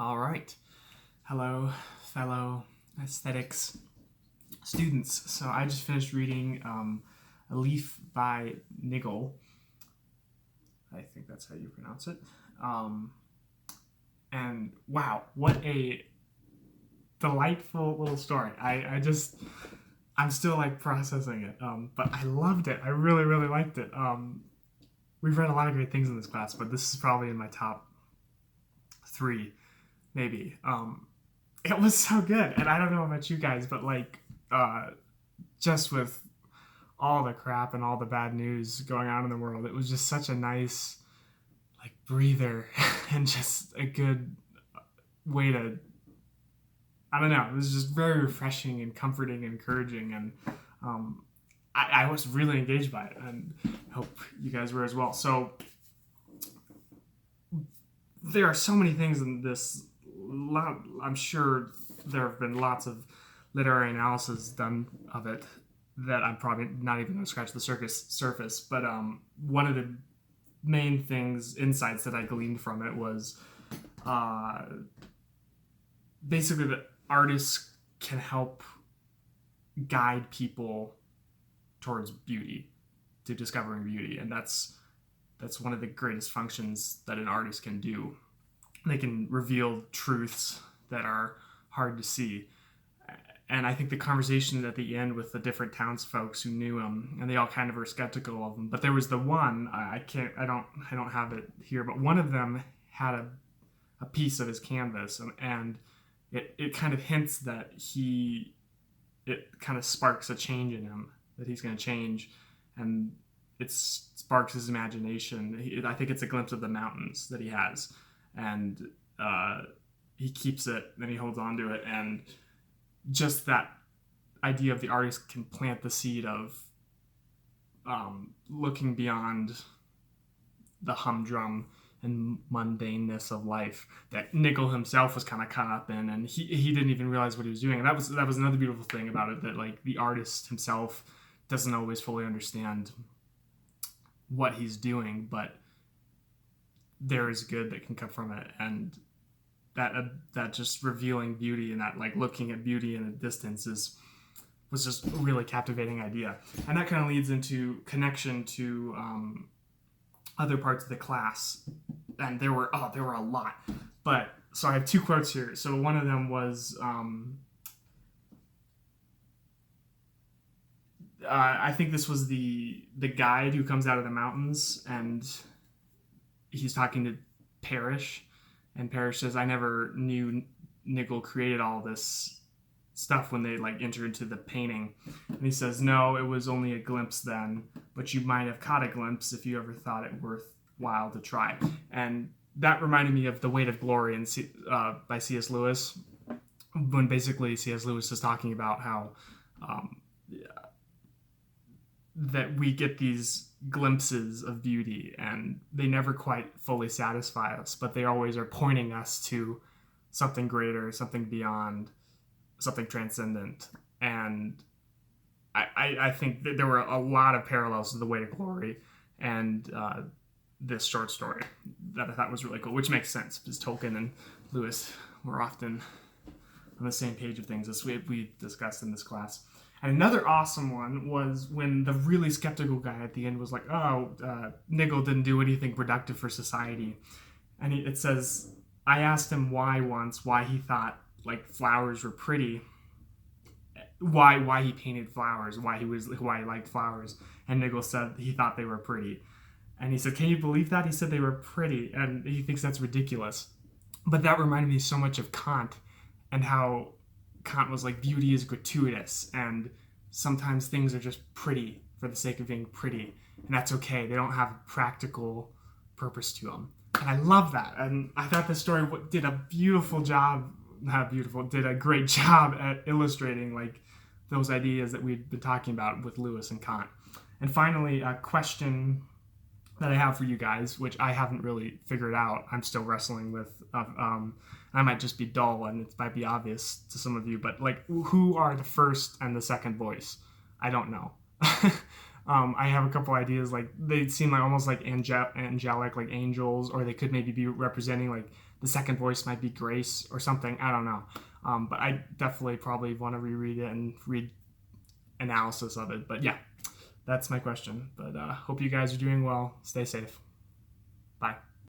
All right. Hello, fellow aesthetics students. So I just finished reading A Leaf by Niggle. I think that's how you pronounce it. And wow, what a delightful little story. I'm still like processing it. But I loved it. I really, really liked it. We've read a lot of great things in this class, but this is probably in my top three, maybe. It was so good, and I don't know about you guys, but just with all the crap and all the bad news going on in the world, it was just such a nice breather and just a good way to, I don't know, it was just very refreshing and comforting and encouraging, and I was really engaged by it, and I hope you guys were as well. So there are so many things in this. I'm sure there have been lots of literary analysis done of it that I'm probably not even going to scratch the surface. But one of the main insights that I gleaned from it was basically that artists can help guide people towards beauty, to discovering beauty, and that's one of the greatest functions that an artist can do. They can reveal truths that are hard to see. And I think the conversation at the end with the different townsfolk who knew him, and they all kind of were skeptical of him. But there was the one, I don't have it here, but one of them had a piece of his canvas, and it kind of hints that it kind of sparks a change in him, that he's going to change, and it sparks his imagination. I think it's a glimpse of the mountains that he has, and he keeps it and he holds on to it, and just that idea of the artist can plant the seed of looking beyond the humdrum and mundaneness of life that Niggle himself was kind of caught up in, and he didn't even realize what he was doing. And that was another beautiful thing about it, that the artist himself doesn't always fully understand what he's doing, but there is good that can come from it, and that just revealing beauty and that looking at beauty in a distance was just a really captivating idea. And that kind of leads into connection to other parts of the class, and there were a lot. But so I have two quotes here. So one of them was I think this was the guide who comes out of the mountains, and he's talking to Parrish, and Parrish says, "I never knew Niggle created all this stuff when they enter into the painting." And he says, "No, it was only a glimpse then, but you might have caught a glimpse if you ever thought it worthwhile to try." And that reminded me of The Weight of Glory by C.S. Lewis, when basically C.S. Lewis is talking about how that we get these glimpses of beauty, and they never quite fully satisfy us, but they always are pointing us to something greater, something beyond, something transcendent. And I think that there were a lot of parallels to The Weight of Glory and this short story that I thought was really cool, which makes sense because Tolkien and Lewis were often on the same page of things, as we discussed in this class. And another awesome one was when the really skeptical guy at the end was like, Niggle didn't do anything productive for society. And it says, "I asked him why he thought flowers were pretty, why he painted flowers, why he liked flowers." And Niggle said he thought they were pretty. And he said, "Can you believe that?" He said they were pretty, and he thinks that's ridiculous. But that reminded me so much of Kant, and how Kant was beauty is gratuitous, and sometimes things are just pretty for the sake of being pretty, and that's okay. They don't have a practical purpose to them. And I love that. And I thought this story did a great job at illustrating those ideas that we'd been talking about with Lewis and Kant. And finally, a question that I have for you guys, which I haven't really figured out. I'm still wrestling with. I might just be dull, and it might be obvious to some of you, but who are the first and the second voice? I don't know. I have a couple ideas. They seem almost angelic, like angels, or they could maybe be representing the second voice might be Grace or something. I don't know. But I definitely probably want to reread it and read analysis of it. But yeah, that's my question. But hope you guys are doing well. Stay safe. Bye.